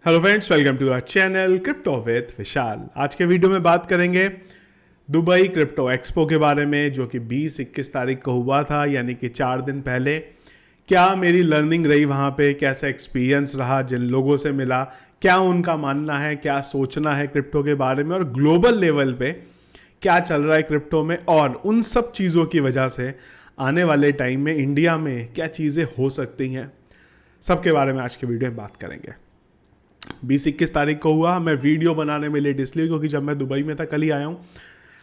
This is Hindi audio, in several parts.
Hello friends, welcome to our channel crypto with Vishal. आज के वीडियो में बात करेंगे दुबई क्रिप्टो एक्सपो के बारे में, जो कि 20-21 तारीख को हुआ था, यानी कि 4 दिन पहले। क्या मेरी लर्निंग रही वहाँ पे, कैसा एक्सपीरियंस रहा, जिन लोगों से मिला, क्या उनका मानना है, क्या सोचना है क्रिप्टो के बारे में, और ग्लोबल लेवल पे क्या चल रहा है क्रिप्टो में, और उन सब चीज़ों की वजह से आने वाले टाइम में इंडिया में क्या चीज़ें हो सकती हैं, सबके बारे में आज के वीडियो में बात करेंगे। 20-21 तारीख को हुआ। मैं वीडियो बनाने में लेट इसलिए क्योंकि जब मैं दुबई में था, कल ही आया हूँ,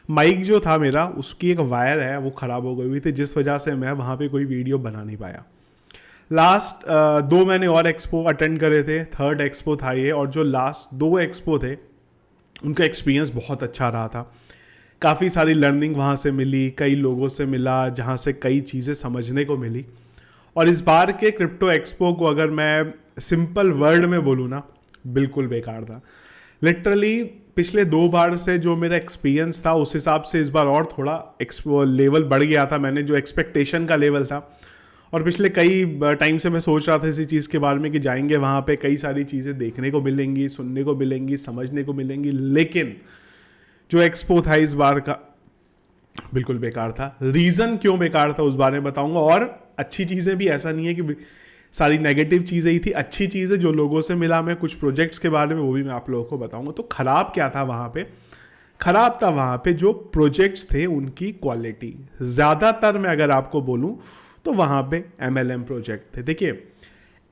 माइक जो था मेरा, उसकी एक वायर है वो ख़राब हो गई हुई थी, जिस वजह से मैं वहाँ पे कोई वीडियो बना नहीं पाया। लास्ट 2 मैंने और एक्सपो अटेंड करे थे, थर्ड एक्सपो था ये, और जो लास्ट 2 एक्सपो थे उनका एक्सपीरियंस बहुत अच्छा रहा था। काफ़ी सारी लर्निंग वहाँ से मिली, कई लोगों से मिला, जहाँ से कई चीज़ें समझने को मिली। और इस बार के क्रिप्टो एक्सपो को अगर मैं सिंपल वर्ड में बोलूँ ना, बिल्कुल बेकार था। लिटरली पिछले 2 बार से जो मेरा एक्सपीरियंस था, उस हिसाब से इस बार और थोड़ा लेवल बढ़ गया था। मैंने जो एक्सपेक्टेशन का लेवल था, और पिछले कई टाइम से मैं सोच रहा था इसी चीज़ के बारे में कि जाएंगे वहाँ पे, कई सारी चीज़ें देखने को मिलेंगी, सुनने को मिलेंगी, समझने को मिलेंगी, लेकिन जो एक्सपो था इस बार का बिल्कुल बेकार था। रीज़न क्यों बेकार था उस बारे में बताऊंगा। और अच्छी चीज़ें भी, ऐसा नहीं है कि सारी नेगेटिव चीज़ें ही थी, अच्छी चीज़ें जो लोगों से मिला, मैं कुछ प्रोजेक्ट्स के बारे में वो भी मैं आप लोगों को बताऊंगा। तो ख़राब क्या था वहाँ पे? ख़राब था वहाँ पे जो प्रोजेक्ट्स थे उनकी क्वालिटी। ज़्यादातर मैं अगर आपको बोलूँ तो वहाँ पे MLM प्रोजेक्ट थे। देखिए,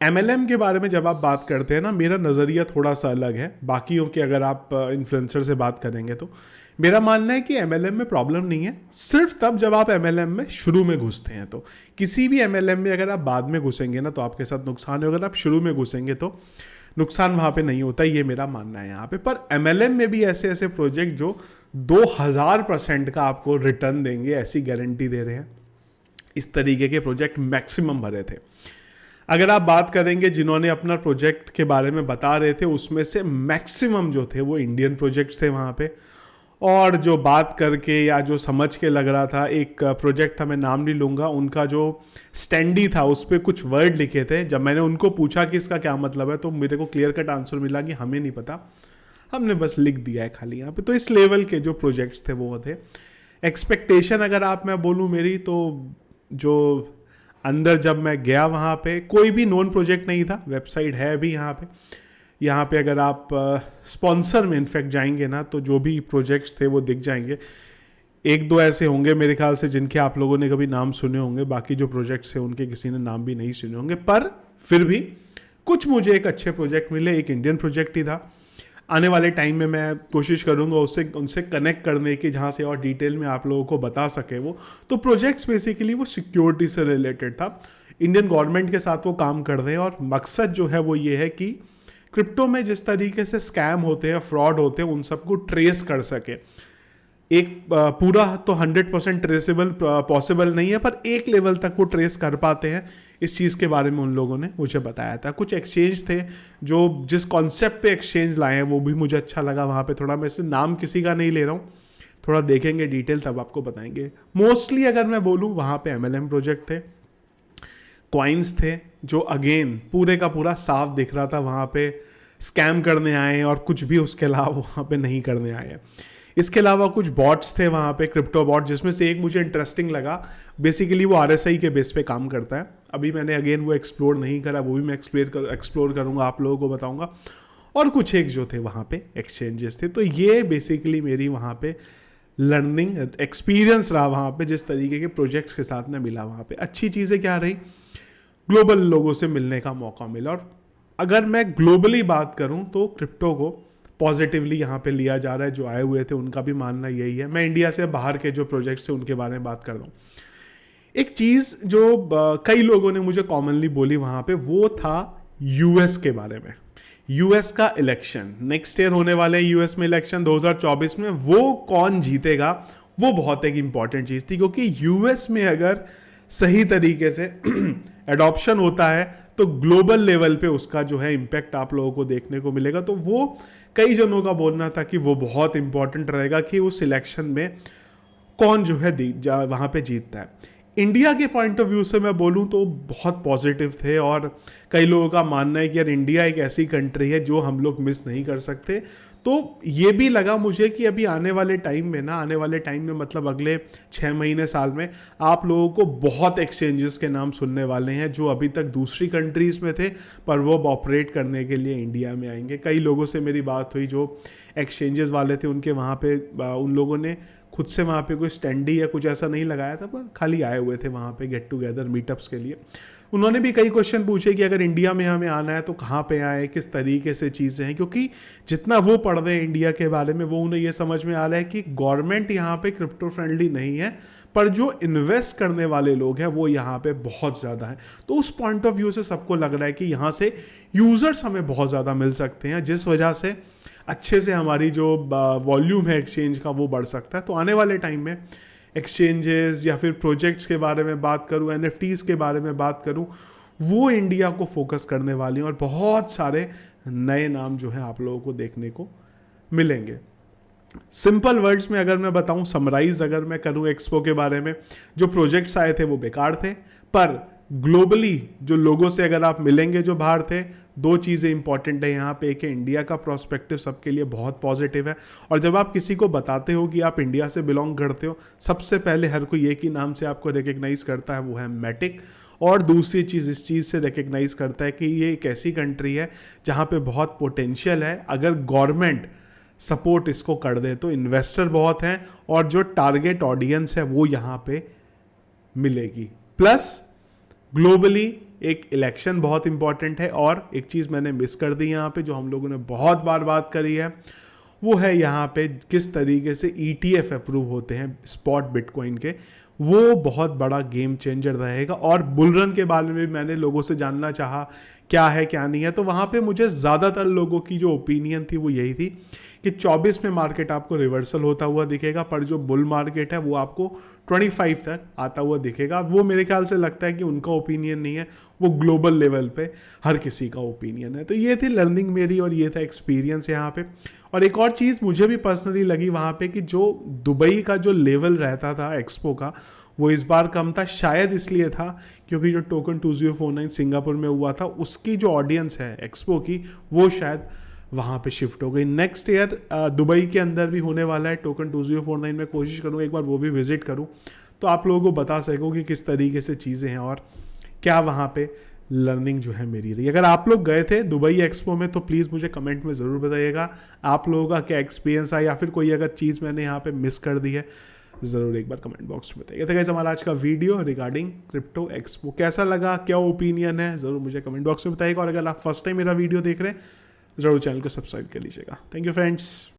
MLM के बारे में जब आप बात करते हैं ना, मेरा नज़रिया थोड़ा सा अलग है बाकियों के। अगर आप इन्फ्लुएंसर से बात करेंगे तो मेरा मानना है कि MLM में प्रॉब्लम नहीं है, सिर्फ तब जब आप MLM में शुरू में घुसते हैं। तो किसी भी MLM में अगर आप बाद में घुसेंगे ना तो आपके साथ नुकसान है, अगर आप शुरू में घुसेंगे तो नुकसान वहाँ पे नहीं होता, ये मेरा मानना है यहाँ पे। पर MLM में भी ऐसे ऐसे प्रोजेक्ट जो 2000% का आपको रिटर्न देंगे, ऐसी गारंटी दे रहे हैं, इस तरीके के प्रोजेक्ट मैक्सिमम भरे थे। अगर आप बात करेंगे जिन्होंने अपना प्रोजेक्ट के बारे में बता रहे थे, उसमें से मैक्सिमम जो थे वो इंडियन प्रोजेक्ट्स थे वहाँ पे। और जो बात करके या जो समझ के लग रहा था, एक प्रोजेक्ट था, मैं नाम नहीं लूँगा, उनका जो स्टैंडी था उस पर कुछ वर्ड लिखे थे। जब मैंने उनको पूछा कि इसका क्या मतलब है, तो मेरे को क्लियर कट आंसर मिला कि हमें नहीं पता, हमने बस लिख दिया है खाली यहाँ पे। तो इस लेवल के जो प्रोजेक्ट्स थे वो थे। एक्सपेक्टेशन अगर आप मैं बोलूँ मेरी, तो जो अंदर जब मैं गया वहाँ पे कोई भी नॉन प्रोजेक्ट नहीं था। वेबसाइट है अभी यहाँ पे अगर आप स्पॉन्सर में इनफैक्ट जाएंगे ना, तो जो भी प्रोजेक्ट्स थे वो दिख जाएंगे। 1-2 ऐसे होंगे मेरे ख्याल से जिनके आप लोगों ने कभी नाम सुने होंगे, बाकी जो प्रोजेक्ट्स हैं उनके किसी ने नाम भी नहीं सुने होंगे। पर फिर भी कुछ मुझे एक अच्छे प्रोजेक्ट मिले। एक इंडियन प्रोजेक्ट ही था। आने वाले टाइम में मैं कोशिश करूंगा उससे उनसे कनेक्ट करने की, जहाँ से और डिटेल में आप लोगों को बता सके वो। तो प्रोजेक्ट्स बेसिकली वो सिक्योरिटी से रिलेटेड था, इंडियन गवर्नमेंट के साथ वो काम कर रहे हैं। और मकसद जो है वो ये है कि क्रिप्टो में जिस तरीके से स्कैम होते हैं, फ्रॉड होते हैं, उन सबको ट्रेस कर सके। एक पूरा तो 100% ट्रेसेबल पॉसिबल नहीं है, पर एक लेवल तक वो ट्रेस कर पाते हैं। इस चीज़ के बारे में उन लोगों ने मुझे बताया था। कुछ एक्सचेंज थे जो जिस कॉन्सेप्ट पे एक्सचेंज लाए हैं वो भी मुझे अच्छा लगा वहाँ पे। थोड़ा मैं इसे नाम किसी का नहीं ले रहा हूँ, थोड़ा देखेंगे डिटेल तब आपको बताएंगे। मोस्टली अगर मैं बोलूँ वहाँ पे MLM प्रोजेक्ट थे, कॉइन्स थे, जो अगेन पूरे का पूरा साफ दिख रहा था वहाँ पे स्कैम करने आए हैं, और कुछ भी उसके अलावा वहाँ पे नहीं करने आए हैं। इसके अलावा कुछ बॉट्स थे वहाँ पे, क्रिप्टो बॉट, जिसमें से एक मुझे इंटरेस्टिंग लगा। बेसिकली वो RSI के बेस पे काम करता है। अभी मैंने अगेन वो एक्सप्लोर नहीं करा, वो भी मैं एक्सप्लोर करूँगा, आप लोगों को बताऊँगा। और कुछ एक जो थे वहाँ पे एक्सचेंजेस थे। तो ये बेसिकली मेरी वहाँ पे लर्निंग एक्सपीरियंस रहा वहाँ पे, जिस तरीके के प्रोजेक्ट्स के साथ में मिला वहाँ पे। अच्छी चीज़ें क्या रही, ग्लोबल लोगों से मिलने का मौका मिला। और अगर मैं ग्लोबली बात करूं तो क्रिप्टो को पॉजिटिवली यहाँ पे लिया जा रहा है। जो आए हुए थे उनका भी मानना यही है। मैं इंडिया से बाहर के जो प्रोजेक्ट्स हैं उनके बारे में बात कर दूँ। एक चीज़ जो कई लोगों ने मुझे कॉमनली बोली वहाँ पे, वो था US के बारे में। US का इलेक्शन नेक्स्ट ईयर होने वाले हैं, US में इलेक्शन 2024 में, वो कौन जीतेगा वो बहुत एक इंपॉर्टेंट चीज़ थी। क्योंकि US में अगर सही तरीके से एडॉप्शन होता है तो ग्लोबल लेवल पे उसका जो है इम्पैक्ट आप लोगों को देखने को मिलेगा। तो वो कई जनों का बोलना था कि वो बहुत इंपॉर्टेंट रहेगा कि उस इलेक्शन में कौन जो है वहाँ पे जीतता है। इंडिया के पॉइंट ऑफ व्यू से मैं बोलूँ तो बहुत पॉजिटिव थे, और कई लोगों का मानना है कि यार इंडिया एक ऐसी कंट्री है जो हम लोग मिस नहीं कर सकते। तो ये भी लगा मुझे कि अभी आने वाले टाइम में ना, आने वाले टाइम में मतलब अगले 6 महीने साल में आप लोगों को बहुत एक्सचेंजेस के नाम सुनने वाले हैं जो अभी तक दूसरी कंट्रीज़ में थे, पर वो ऑपरेट करने के लिए इंडिया में आएंगे। कई लोगों से मेरी बात हुई जो एक्सचेंजेस वाले थे, उनके वहाँ पे उन लोगों ने खुद से वहाँ पे कोई स्टैंडी या कुछ ऐसा नहीं लगाया था, पर खाली आए हुए थे वहाँ पे गेट टुगेदर मीटअप्स के लिए। उन्होंने भी कई क्वेश्चन पूछे कि अगर इंडिया में हमें आना है तो कहाँ पे आए, किस तरीके से चीज़ें हैं, क्योंकि जितना वो पढ़ रहे हैं इंडिया के बारे में वो उन्हें ये समझ में आ रहा है कि गवर्नमेंट यहाँ पे क्रिप्टो फ्रेंडली नहीं है, पर जो इन्वेस्ट करने वाले लोग हैं वो यहाँ पे बहुत ज़्यादा है। तो उस पॉइंट ऑफ व्यू से सबको लग रहा है कि यहाँ से यूज़र्स हमें बहुत ज़्यादा मिल सकते हैं, जिस वजह से अच्छे से हमारी जो वॉल्यूम है एक्सचेंज का वो बढ़ सकता है। तो आने वाले टाइम में एक्सचेंजेस या फिर प्रोजेक्ट्स के बारे में बात करूं, एनएफटीज के बारे में बात करूं, वो इंडिया को फोकस करने वाली हैं और बहुत सारे नए नाम जो हैं आप लोगों को देखने को मिलेंगे। सिंपल वर्ड्स में अगर मैं बताऊं, समराइज अगर मैं करूं एक्सपो के बारे में, जो प्रोजेक्ट्स आए थे वो बेकार थे, पर ग्लोबली जो लोगों से अगर आप मिलेंगे जो बाहर थे, दो चीज़ें इंपॉर्टेंट है यहाँ पे। एक है इंडिया का प्रोस्पेक्टिव सबके लिए बहुत पॉजिटिव है, और जब आप किसी को बताते हो कि आप इंडिया से बिलोंग करते हो, सबसे पहले हर कोई एक ही नाम से आपको रिकग्नाइज करता है, वो है मैटिक। और दूसरी चीज़ इस चीज़ से रिकग्नाइज करता है कि ये एक ऐसी कंट्री है जहाँ पे बहुत पोटेंशियल है, अगर गवर्नमेंट सपोर्ट इसको कर दे तो। इन्वेस्टर बहुत हैं और जो टारगेट ऑडियंस है वो यहाँ पे मिलेगी। प्लस ग्लोबली एक इलेक्शन बहुत इंपॉर्टेंट है, और एक चीज़ मैंने मिस कर दी यहाँ पे जो हम लोगों ने बहुत बार बात करी है, वो है यहाँ पे किस तरीके से ETF अप्रूव होते हैं स्पॉट बिटकॉइन के। वो बहुत बड़ा गेम चेंजर रहेगा। और बुलरन के बारे में भी मैंने लोगों से जानना चाहा क्या है क्या नहीं है, तो वहाँ पे मुझे ज़्यादातर लोगों की जो ओपिनियन थी वो यही थी कि 24 में मार्केट आपको रिवर्सल होता हुआ दिखेगा, पर जो बुल मार्केट है वो आपको 25 तक आता हुआ दिखेगा। वो मेरे ख्याल से लगता है कि उनका ओपिनियन नहीं है, वो ग्लोबल लेवल पे हर किसी का ओपिनियन है। तो ये थी लर्निंग मेरी, और ये था एक्सपीरियंस यहाँ पे। और एक और चीज़ मुझे भी पर्सनली लगी वहाँ पे कि जो दुबई का जो लेवल रहता था एक्सपो का, वो इस बार कम था। शायद इसलिए था क्योंकि जो टोकन 2049 सिंगापुर में हुआ था, उसकी जो ऑडियंस है एक्सपो की, वो शायद वहाँ पे शिफ्ट हो गई। नेक्स्ट ईयर दुबई के अंदर भी होने वाला है टोकन 2049 में, कोशिश करूँगा एक बार वो भी विजिट करूँ, तो आप लोगों को बता सकूँ कि किस तरीके से चीज़ें हैं और क्या वहाँ पे लर्निंग जो है मेरी रही। अगर आप लोग गए थे दुबई एक्सपो में तो प्लीज़ मुझे कमेंट में ज़रूर बताइएगा आप लोगों का क्या एक्सपीरियंस है, या फिर कोई अगर चीज़ मैंने यहाँ पे मिस कर दी है ज़रूर एक बार कमेंट बॉक्स में बताइए। तो गाइस हमारा आज का वीडियो रिगार्डिंग क्रिप्टो एक्सपो कैसा लगा, क्या ओपिनियन है, ज़रूर मुझे कमेंट बॉक्स में बताइएगा। और अगर आप फर्स्ट टाइम मेरा वीडियो देख रहे हैं ज़रूर चैनल को सब्सक्राइब कर लीजिएगा। Thank you friends.